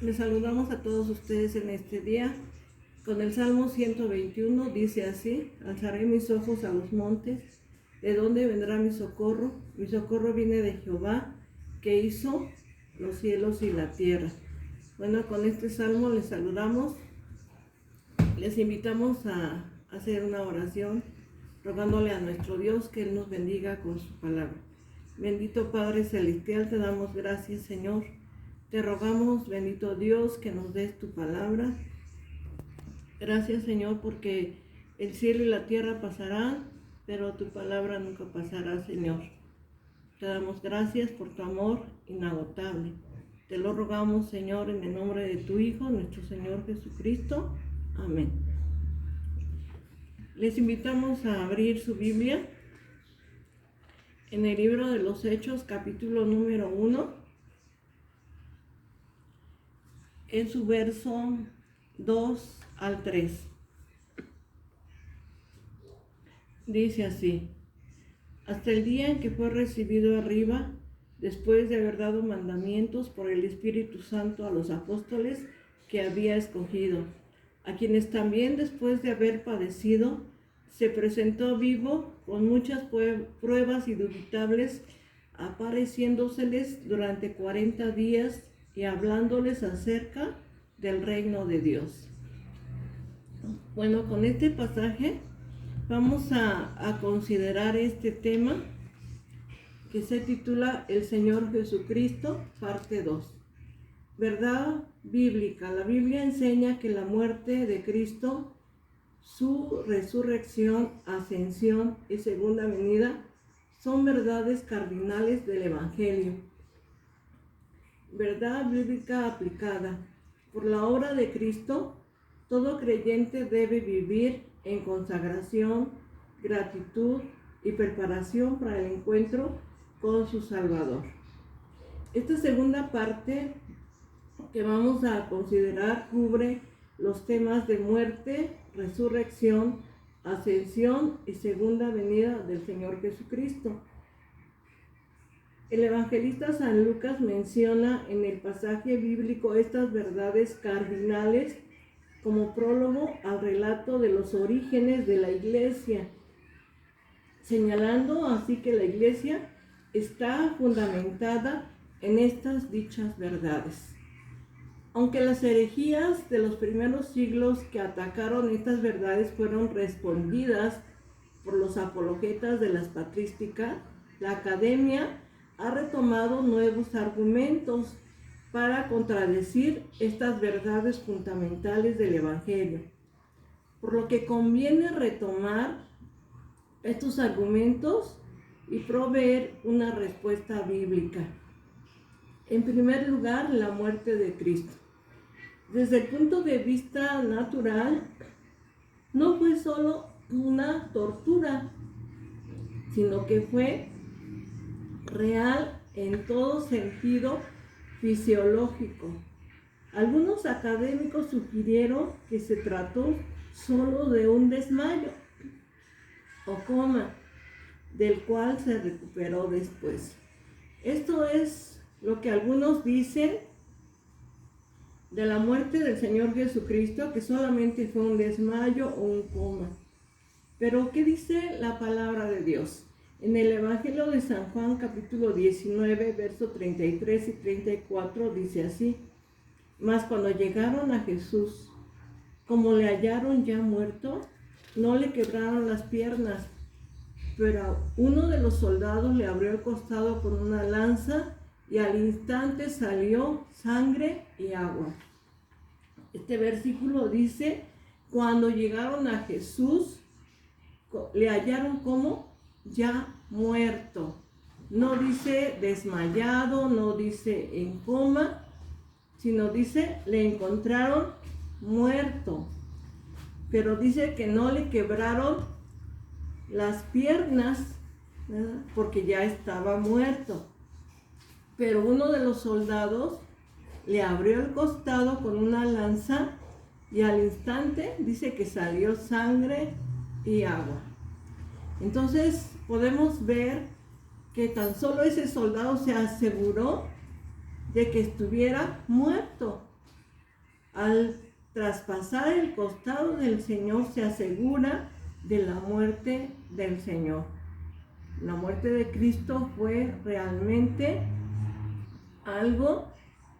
Les saludamos a todos ustedes en este día con el Salmo 121. Dice así: alzaré mis ojos a los montes, ¿de dónde vendrá mi socorro? Mi socorro viene de Jehová, que hizo los cielos y la tierra. Bueno, con este salmo les saludamos. Les invitamos a hacer una oración rogándole a nuestro Dios que Él nos bendiga con su palabra. Bendito Padre Celestial, te damos gracias, Señor. Te rogamos, bendito Dios, que nos des tu palabra. Gracias, Señor, porque el cielo y la tierra pasarán, pero tu palabra nunca pasará, Señor. Te damos gracias por tu amor inagotable. Te lo rogamos, Señor, en el nombre de tu Hijo, nuestro Señor Jesucristo. Amén. Les invitamos a abrir su Biblia en el libro de los Hechos, capítulo número 1. En su verso 2 al 3. Dice así: hasta el día en que fue recibido arriba, después de haber dado mandamientos por el Espíritu Santo a los apóstoles que había escogido, a quienes también después de haber padecido, se presentó vivo con muchas pruebas indubitables, apareciéndoseles durante 40 días y hablándoles acerca del reino de Dios. Bueno, con este pasaje vamos a considerar este tema que se titula El Señor Jesucristo, parte 2. Verdad bíblica. La Biblia enseña que la muerte de Cristo, su resurrección, ascensión y segunda venida son verdades cardinales del Evangelio. Verdad bíblica aplicada. Por la obra de Cristo, todo creyente debe vivir en consagración, gratitud y preparación para el encuentro con su Salvador. Esta segunda parte que vamos a considerar cubre los temas de muerte, resurrección, ascensión y segunda venida del Señor Jesucristo. El evangelista San Lucas menciona en el pasaje bíblico estas verdades cardinales como prólogo al relato de los orígenes de la iglesia, señalando así que la iglesia está fundamentada en estas dichas verdades. Aunque las herejías de los primeros siglos que atacaron estas verdades fueron respondidas por los apologetas de la patrística, la academia ha retomado nuevos argumentos para contradecir estas verdades fundamentales del Evangelio, por lo que conviene retomar estos argumentos y proveer una respuesta bíblica. En primer lugar, la muerte de Cristo. Desde el punto de vista natural, no fue solo una tortura, sino que fue real en todo sentido fisiológico. Algunos académicos sugirieron que se trató solo de un desmayo o coma, del cual se recuperó después. Esto es lo que algunos dicen de la muerte del Señor Jesucristo, que solamente fue un desmayo o un coma. Pero ¿qué dice la palabra de Dios? En el Evangelio de San Juan, capítulo 19, versos 33 y 34, dice así: mas cuando llegaron a Jesús, como le hallaron ya muerto, no le quebraron las piernas, pero uno de los soldados le abrió el costado con una lanza y al instante salió sangre y agua. Este versículo dice: cuando llegaron a Jesús, le hallaron como ya muerto. No dice desmayado, no dice en coma, sino dice le encontraron muerto. Pero dice que no le quebraron las piernas, ¿verdad?, porque ya estaba muerto. Pero uno de los soldados le abrió el costado con una lanza y al instante dice que salió sangre y agua. Entonces podemos ver que tan solo ese soldado se aseguró de que estuviera muerto. Al traspasar el costado del Señor se asegura de la muerte del Señor. La muerte de Cristo fue realmente algo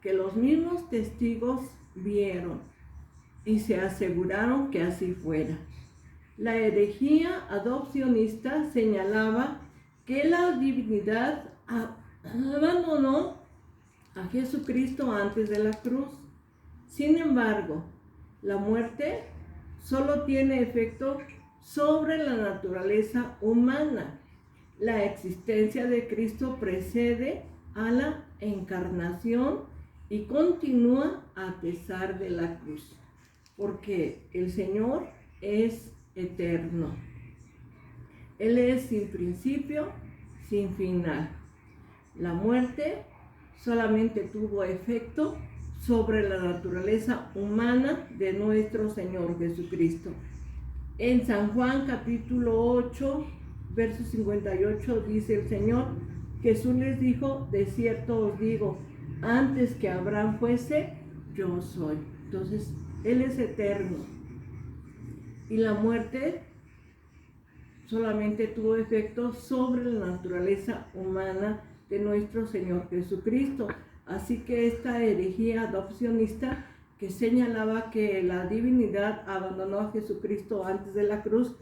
que los mismos testigos vieron y se aseguraron que así fuera. La herejía adopcionista señalaba que la divinidad abandonó a Jesucristo antes de la cruz. Sin embargo, la muerte solo tiene efecto sobre la naturaleza humana. La existencia de Cristo precede a la encarnación y continúa a pesar de la cruz, porque el Señor es eterno. Él es sin principio, sin final. La muerte solamente tuvo efecto sobre la naturaleza humana de nuestro Señor Jesucristo. En San Juan capítulo 8, verso 58 dice el Señor, Jesús les dijo, de cierto os digo, antes que Abraham fuese, yo soy. Entonces, Él es eterno. Y la muerte solamente tuvo efecto sobre la naturaleza humana de nuestro Señor Jesucristo. Así que esta herejía adopcionista que señalaba que la divinidad abandonó a Jesucristo antes de la cruz,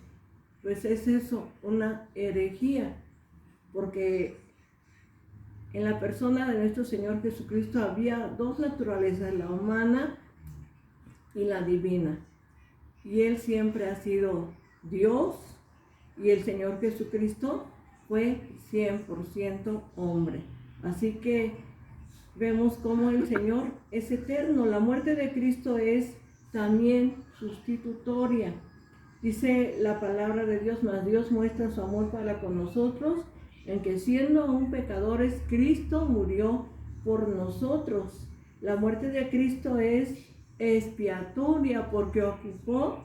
pues es eso, una herejía, porque en la persona de nuestro Señor Jesucristo había dos naturalezas, la humana y la divina. Y Él siempre ha sido Dios y el Señor Jesucristo fue 100% hombre. Así que vemos cómo el Señor es eterno. La muerte de Cristo es también sustitutoria. Dice la palabra de Dios, mas Dios muestra su amor para con nosotros, en que siendo aún pecadores, Cristo murió por nosotros. La muerte de Cristo es expiatoria porque ocupó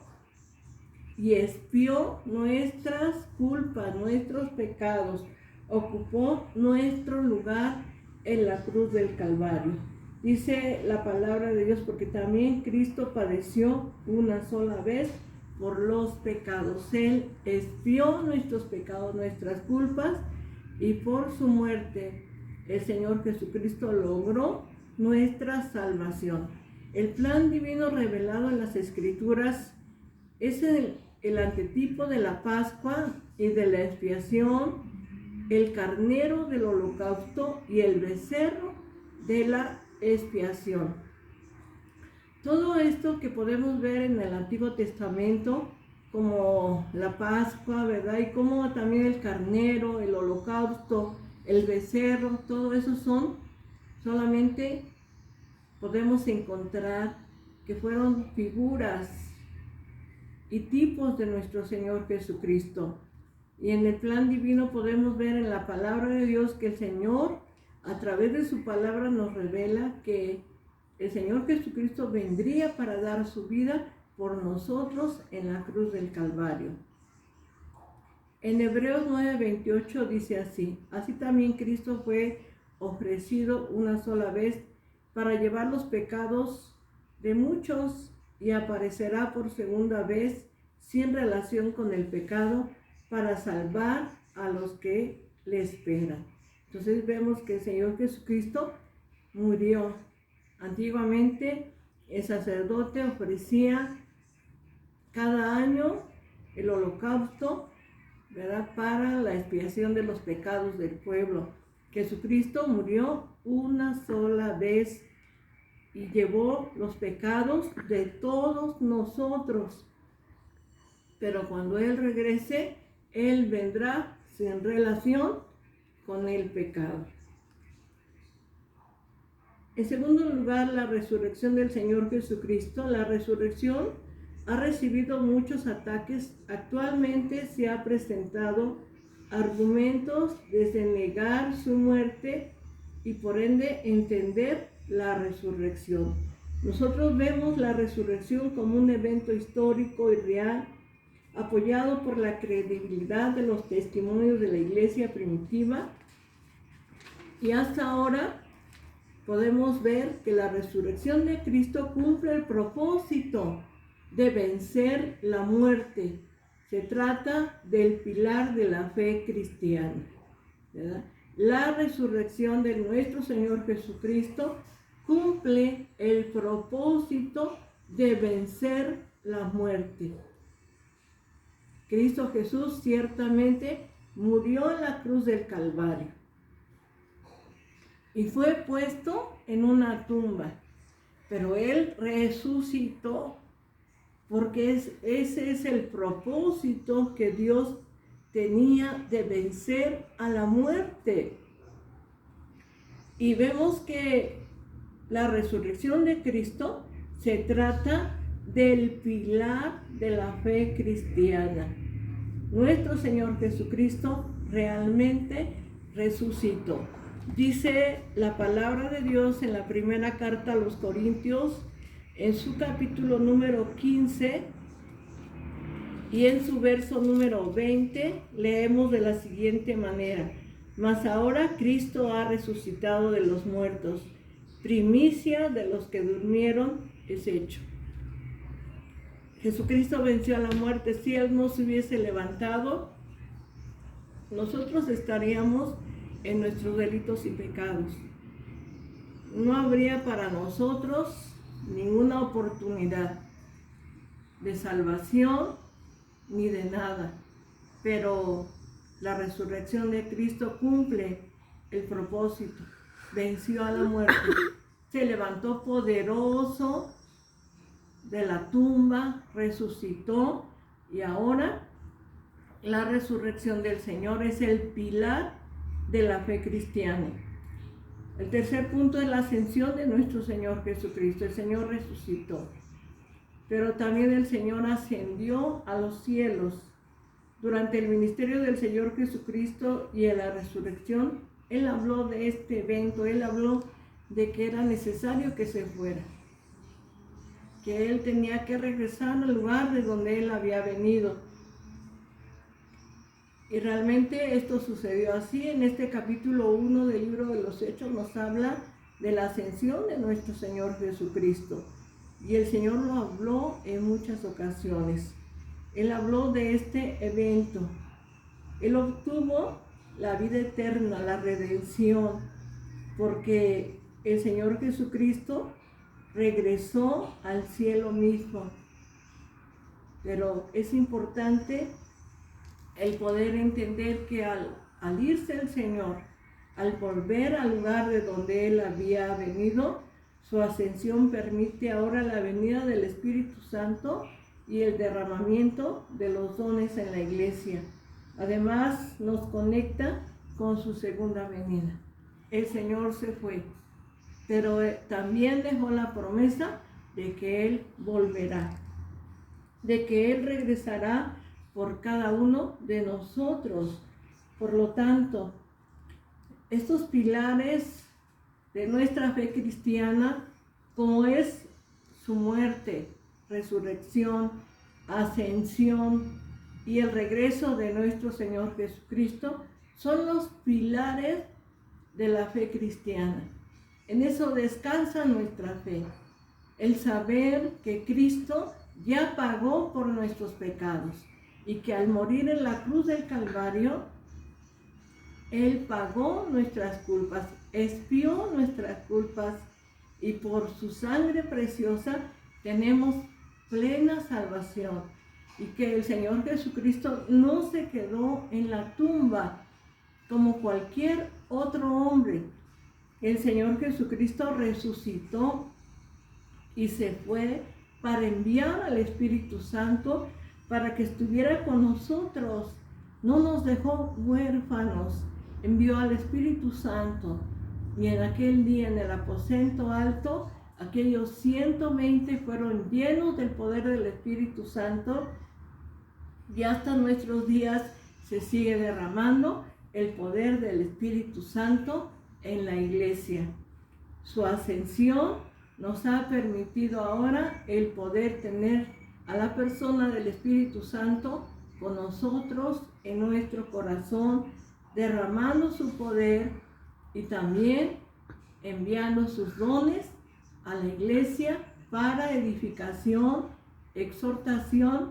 y expió nuestras culpas, nuestros pecados. Ocupó nuestro lugar en la cruz del Calvario. Dice la palabra de Dios, porque también Cristo padeció una sola vez por los pecados. Él expió nuestros pecados, nuestras culpas, y por su muerte el Señor Jesucristo logró nuestra salvación. El plan divino revelado en las Escrituras es el antetipo de la Pascua y de la expiación, el carnero del holocausto y el becerro de la expiación. Todo esto que podemos ver en el Antiguo Testamento, como la Pascua, ¿verdad? Y como también el carnero, el holocausto, el becerro, todo eso solamente podemos encontrar que fueron figuras y tipos de nuestro Señor Jesucristo. Y en el plan divino podemos ver en la palabra de Dios que el Señor, a través de su palabra, nos revela que el Señor Jesucristo vendría para dar su vida por nosotros en la cruz del Calvario. En Hebreos 9:28 dice así: así también Cristo fue ofrecido una sola vez para llevar los pecados de muchos y aparecerá por segunda vez sin relación con el pecado para salvar a los que le esperan. Entonces vemos que el Señor Jesucristo murió. Antiguamente el sacerdote ofrecía cada año el holocausto, ¿verdad?, para la expiación de los pecados del pueblo. Jesucristo murió una sola vez y llevó los pecados de todos nosotros. Pero cuando Él regrese, Él vendrá sin relación con el pecado. En segundo lugar, la resurrección del Señor Jesucristo. La resurrección ha recibido muchos ataques. Actualmente se ha presentado argumentos desde negar su muerte y por ende entender la resurrección. Nosotros vemos la resurrección como un evento histórico y real, apoyado por la credibilidad de los testimonios de la iglesia primitiva, y hasta ahora podemos ver que la resurrección de Cristo cumple el propósito de vencer la muerte. Se trata del pilar de la fe cristiana, ¿verdad? La resurrección de nuestro Señor Jesucristo cumple el propósito de vencer la muerte. Cristo Jesús ciertamente murió en la cruz del Calvario y fue puesto en una tumba, pero Él resucitó porque ese es el propósito que Dios tenía de vencer a la muerte. Y vemos que la resurrección de Cristo se trata del pilar de la fe cristiana. Nuestro Señor Jesucristo realmente resucitó. Dice la palabra de Dios en la primera carta a los Corintios, en su capítulo número 15 y en su verso número 20, leemos de la siguiente manera: mas ahora Cristo ha resucitado de los muertos, primicia de los que durmieron es hecho. Jesucristo venció a la muerte. Si Él no se hubiese levantado, nosotros estaríamos en nuestros delitos y pecados. No habría para nosotros ninguna oportunidad de salvación ni de nada. Pero la resurrección de Cristo cumple el propósito. Venció a la muerte. Se levantó poderoso de la tumba, resucitó, y ahora la resurrección del Señor es el pilar de la fe cristiana. El tercer punto es la ascensión de nuestro Señor Jesucristo. El Señor resucitó, pero también el Señor ascendió a los cielos. Durante el ministerio del Señor Jesucristo y en la resurrección, Él habló de este evento. Él habló de que era necesario que se fuera, que Él tenía que regresar al lugar de donde Él había venido. Y realmente esto sucedió así. En este capítulo 1 del libro de los Hechos nos habla de la ascensión de nuestro Señor Jesucristo. Y el Señor lo habló en muchas ocasiones. Él habló de este evento. Él obtuvo la vida eterna, la redención, porque el Señor Jesucristo regresó al cielo mismo. Pero es importante el poder entender que al irse el Señor, al volver al lugar de donde Él había venido, su ascensión permite ahora la venida del Espíritu Santo y el derramamiento de los dones en la iglesia. Además, nos conecta con su segunda venida. El Señor se fue, pero también dejó la promesa de que Él volverá, de que Él regresará por cada uno de nosotros. Por lo tanto, estos pilares de nuestra fe cristiana, como es su muerte, resurrección, ascensión y el regreso de nuestro Señor Jesucristo, son los pilares de la fe cristiana. En eso descansa nuestra fe, el saber que Cristo ya pagó por nuestros pecados y que al morir en la cruz del Calvario, Él pagó nuestras culpas, expió nuestras culpas, y por su sangre preciosa tenemos plena salvación. Y que el Señor Jesucristo no se quedó en la tumba como cualquier otro hombre. El Señor Jesucristo resucitó y se fue para enviar al Espíritu Santo para que estuviera con nosotros. No nos dejó huérfanos, envió al Espíritu Santo. Y en aquel día, en el aposento alto, aquellos 120 fueron llenos del poder del Espíritu Santo, y hasta nuestros días se sigue derramando el poder del Espíritu Santo en la iglesia. Su ascensión nos ha permitido ahora el poder tener a la persona del Espíritu Santo con nosotros en nuestro corazón, derramando su poder y también enviando sus dones a la iglesia para edificación, exhortación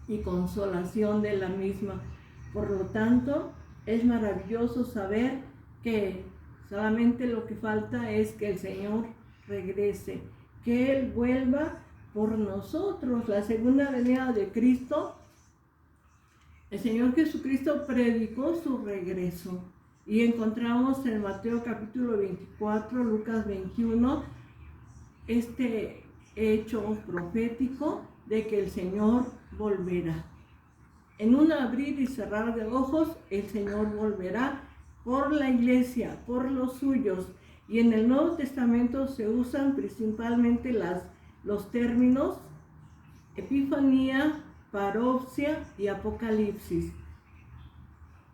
y consolación de la misma. Por lo tanto, es maravilloso saber que solamente lo que falta es que el Señor regrese, que Él vuelva por nosotros. La segunda venida de Cristo, el Señor Jesucristo predicó su regreso. Y encontramos en Mateo capítulo 24, Lucas 21, este hecho profético de que el Señor volverá. En un abrir y cerrar de ojos, el Señor volverá por la iglesia, por los suyos. Y en el Nuevo Testamento se usan principalmente los términos epifanía, parousia y apocalipsis.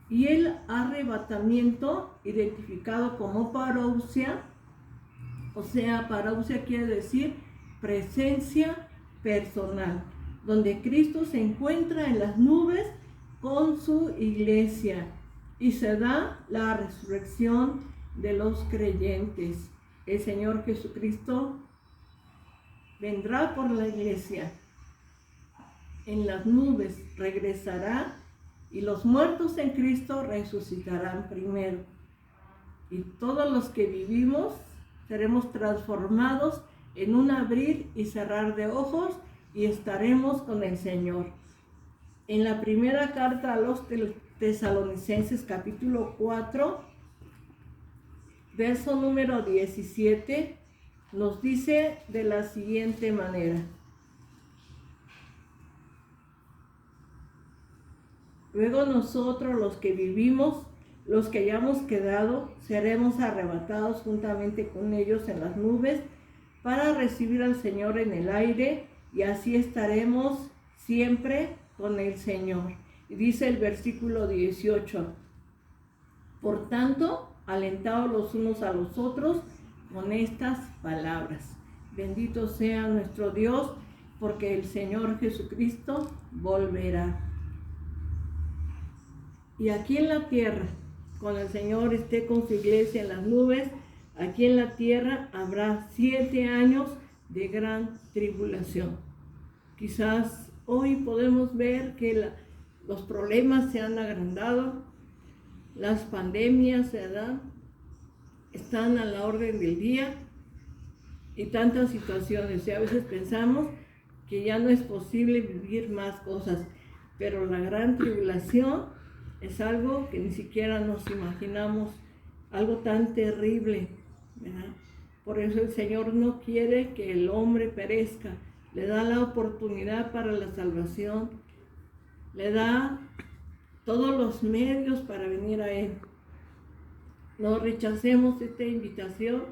Y el arrebatamiento, identificado como parousia, o sea, parousia quiere decir presencia personal, donde Cristo se encuentra en las nubes con su iglesia y se da la resurrección de los creyentes. El Señor Jesucristo vendrá por la iglesia en las nubes, regresará y los muertos en Cristo resucitarán primero. Y todos los que vivimos seremos transformados en un abrir y cerrar de ojos y estaremos con el Señor. En la primera carta a los Tesalonicenses, capítulo 4, verso número 17, nos dice de la siguiente manera: luego nosotros, los que vivimos, los que hayamos quedado, seremos arrebatados juntamente con ellos en las nubes para recibir al Señor en el aire, y así estaremos siempre con el Señor. Y dice el versículo 18: por tanto, alentaos los unos a los otros con estas palabras. Bendito sea nuestro Dios, porque el Señor Jesucristo volverá. Y aquí en la tierra, cuando el Señor esté con su iglesia en las nubes, aquí en la tierra habrá 7 años de gran tribulación. Quizás hoy podemos ver que los problemas se han agrandado, las pandemias están a la orden del día y tantas situaciones. Y a veces pensamos que ya no es posible vivir más cosas, pero la gran tribulación es algo que ni siquiera nos imaginamos, algo tan terrible, ¿verdad? Por eso el Señor no quiere que el hombre perezca, le da la oportunidad para la salvación, le da todos los medios para venir a Él. No rechacemos esta invitación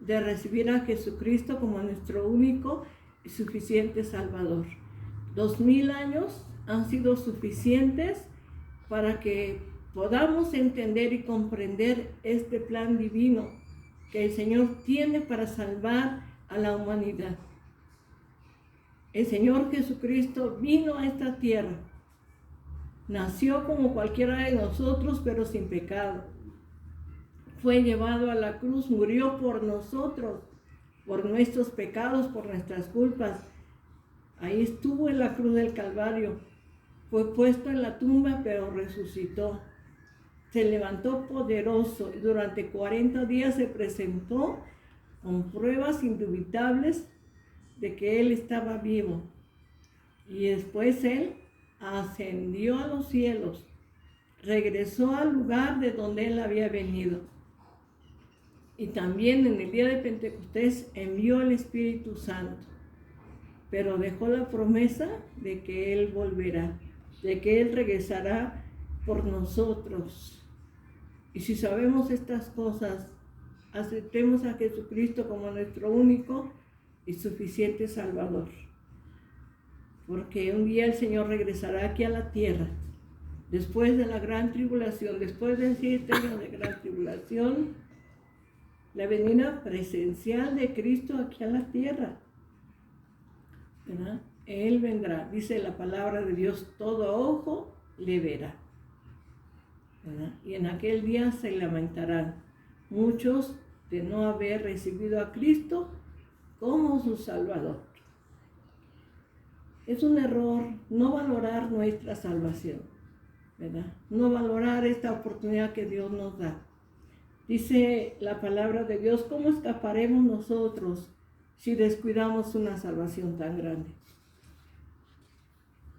de recibir a Jesucristo como nuestro único y suficiente Salvador. 2000 años han sido suficientes para que podamos entender y comprender este plan divino que el Señor tiene para salvar a la humanidad. El Señor Jesucristo vino a esta tierra, nació como cualquiera de nosotros, pero sin pecado. Fue llevado a la cruz, murió por nosotros, por nuestros pecados, por nuestras culpas. Ahí estuvo en la cruz del Calvario. Fue puesto en la tumba, pero resucitó. Se levantó poderoso y durante 40 días se presentó con pruebas indubitables de que Él estaba vivo. Y después Él ascendió a los cielos, regresó al lugar de donde Él había venido. Y también en el día de Pentecostés envió el Espíritu Santo, pero dejó la promesa de que Él volverá, de que Él regresará por nosotros. Y si sabemos estas cosas, aceptemos a Jesucristo como nuestro único y suficiente Salvador. Porque un día el Señor regresará aquí a la tierra, después de la gran tribulación, después de 7 años de gran tribulación, la venida presencial de Cristo aquí a la tierra, ¿verdad? Él vendrá, dice la palabra de Dios, todo ojo le verá, ¿verdad? Y en aquel día se lamentarán muchos de no haber recibido a Cristo como su Salvador. Es un error no valorar nuestra salvación, ¿verdad? No valorar esta oportunidad que Dios nos da. Dice la palabra de Dios, ¿cómo escaparemos nosotros si descuidamos una salvación tan grande?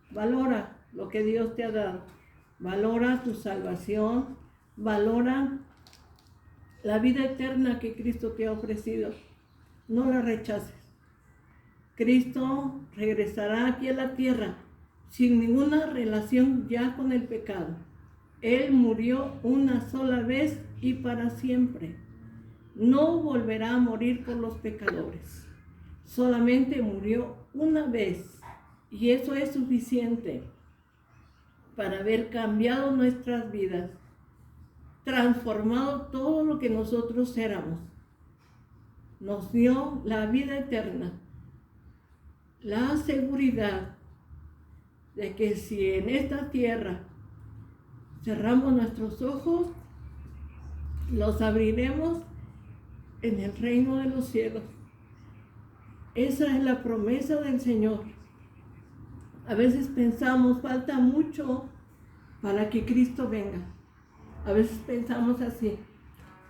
Valora lo que Dios te ha dado. Valora tu salvación. Valora la vida eterna que Cristo te ha ofrecido. No la rechaces. Cristo regresará aquí a la tierra sin ninguna relación ya con el pecado. Él murió una sola vez y para siempre. No volverá a morir por los pecadores. Solamente murió una vez y eso es suficiente para haber cambiado nuestras vidas, transformado todo lo que nosotros éramos. Nos dio la vida eterna, la seguridad de que si en esta tierra cerramos nuestros ojos, los abriremos en el reino de los cielos. Esa es la promesa del Señor. A veces pensamos, falta mucho para que Cristo venga. A veces pensamos así,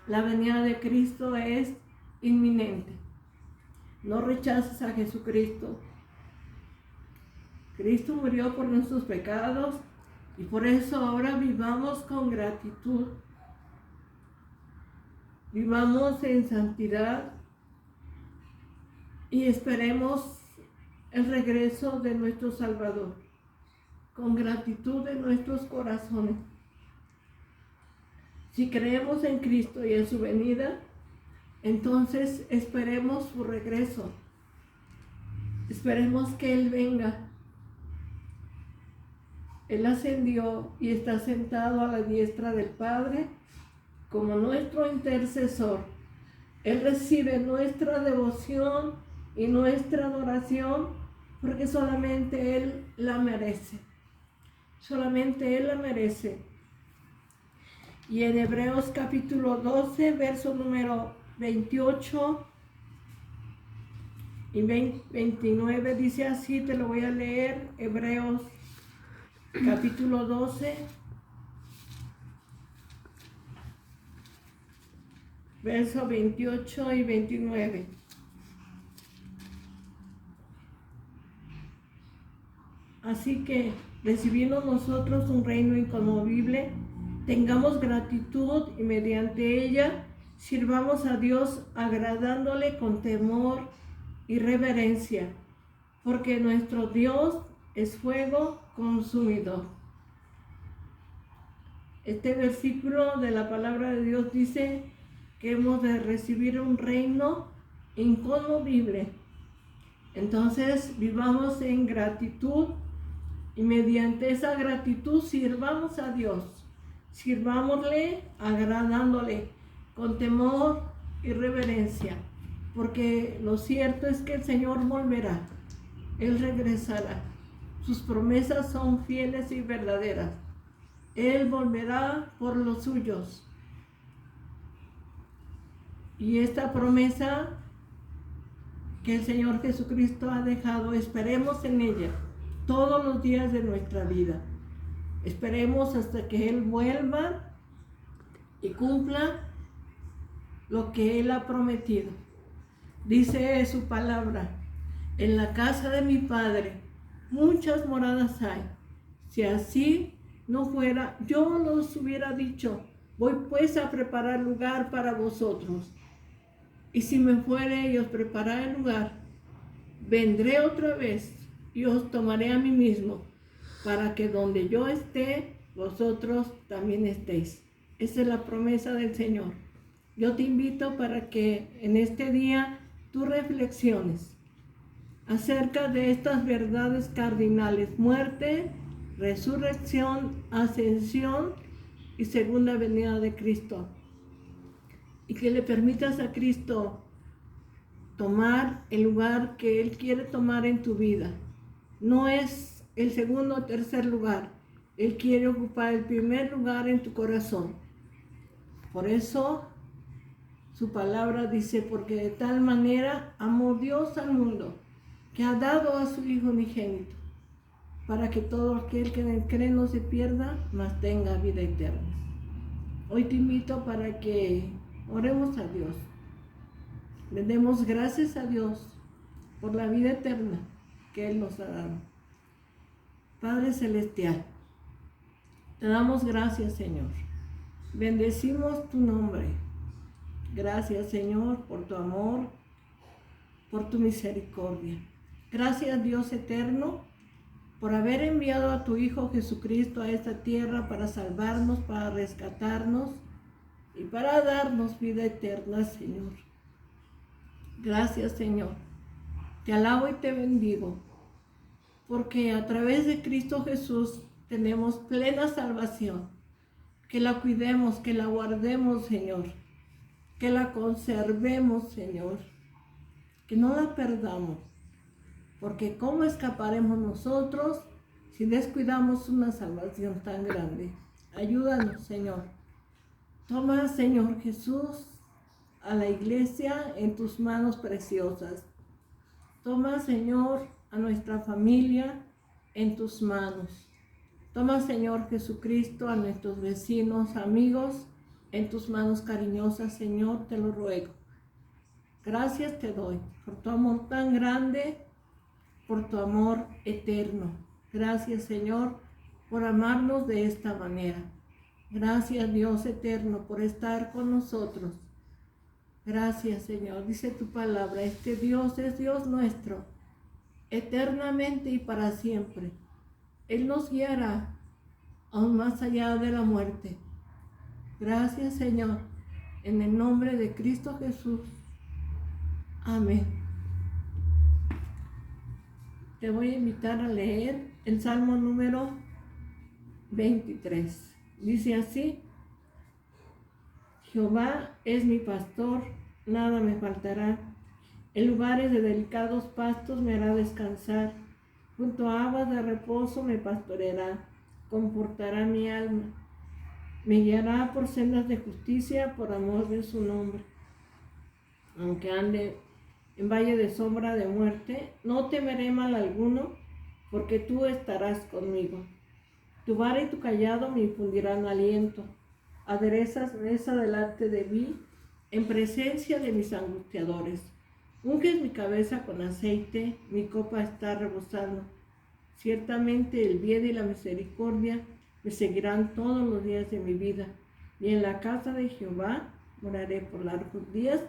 la venida de Cristo es inminente. No rechaces a Jesucristo. Cristo murió por nuestros pecados y por eso ahora vivamos con gratitud. Vivamos en santidad y esperemos el regreso de nuestro Salvador con gratitud en nuestros corazones. Si creemos en Cristo y en su venida, entonces esperemos su regreso. Esperemos que Él venga. Él ascendió y está sentado a la diestra del Padre como nuestro intercesor. Él recibe nuestra devoción y nuestra adoración porque solamente Él la merece. Solamente Él la merece. Y en Hebreos capítulo 12, verso número 28 y 29 dice así, te lo voy a leer, Hebreos capítulo 12, verso 28 y 29. Así que, recibiendo nosotros un reino inconmovible, tengamos gratitud y mediante ella sirvamos a Dios agradándole con temor y reverencia, porque nuestro Dios es fuego consumidor. Este versículo de la palabra de Dios dice que hemos de recibir un reino inconmovible. Entonces vivamos en gratitud y mediante esa gratitud sirvamos a Dios. Sirvámosle agradándole con temor y reverencia, porque lo cierto es que el Señor volverá. Él regresará. Sus promesas son fieles y verdaderas. Él volverá por los suyos. Y esta promesa que el Señor Jesucristo ha dejado, esperemos en ella todos los días de nuestra vida. Esperemos hasta que Él vuelva y cumpla lo que Él ha prometido. Dice su palabra, en la casa de mi Padre muchas moradas hay. Si así no fuera, yo los hubiera dicho, voy pues a preparar lugar para vosotros. Y si me fuere y os prepararé el lugar, vendré otra vez y os tomaré a mí mismo, para que donde yo esté, vosotros también estéis. Esa es la promesa del Señor. Yo te invito para que en este día tú reflexiones acerca de estas verdades cardinales: muerte, resurrección, ascensión y segunda venida de Cristo. Y que le permitas a Cristo tomar el lugar que Él quiere tomar en tu vida. No es el segundo o tercer lugar. Él quiere ocupar el primer lugar en tu corazón. Por eso, Su palabra dice, porque de tal manera amó Dios al mundo, que ha dado a su Hijo unigénito, para que todo aquel que en él cree no se pierda, mas tenga vida eterna. Hoy te invito para que oremos a Dios. Le demos gracias a Dios por la vida eterna que Él nos ha dado. Padre Celestial, te damos gracias, Señor. Bendecimos tu nombre. Gracias, Señor, por tu amor, por tu misericordia. Gracias, Dios eterno, por haber enviado a tu Hijo Jesucristo a esta tierra para salvarnos, para rescatarnos y para darnos vida eterna, Señor. Gracias, Señor. Te alabo y te bendigo, porque a través de Cristo Jesús tenemos plena salvación. Que la cuidemos, que la guardemos, Señor. Que la conservemos, Señor. Que no la perdamos. Porque ¿cómo escaparemos nosotros si descuidamos una salvación tan grande? Ayúdanos, Señor. Toma, Señor Jesús, a la iglesia en tus manos preciosas. Toma, Señor, a nuestra familia en tus manos. Toma, Señor Jesucristo, a nuestros vecinos, amigos, en tus manos cariñosas, Señor, te lo ruego. Gracias te doy por tu amor tan grande, por tu amor eterno. Gracias, Señor, por amarnos de esta manera. Gracias, Dios eterno, por estar con nosotros. Gracias, Señor. Dice tu palabra, este Dios es Dios nuestro, eternamente y para siempre. Él nos guiará aún más allá de la muerte. Gracias, Señor, en el nombre de Cristo Jesús. Amén. Te voy a invitar a leer el Salmo número 23. Dice así: Jehová es mi pastor, nada me faltará. En lugares de delicados pastos me hará descansar. Junto a aguas de reposo me pastoreará, confortará mi alma. Me guiará por sendas de justicia por amor de su nombre. Aunque ande en valle de sombra de muerte, no temeré mal alguno, porque tú estarás conmigo. Tu vara y tu cayado me infundirán aliento. Aderezas mesa delante de mí, en presencia de mis angustiadores. Unges mi cabeza con aceite, mi copa está rebosando. Ciertamente el bien y la misericordia me seguirán todos los días de mi vida, y en la casa de Jehová moraré por largos días.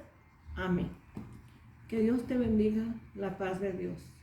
Amén. Que Dios te bendiga, la paz de Dios.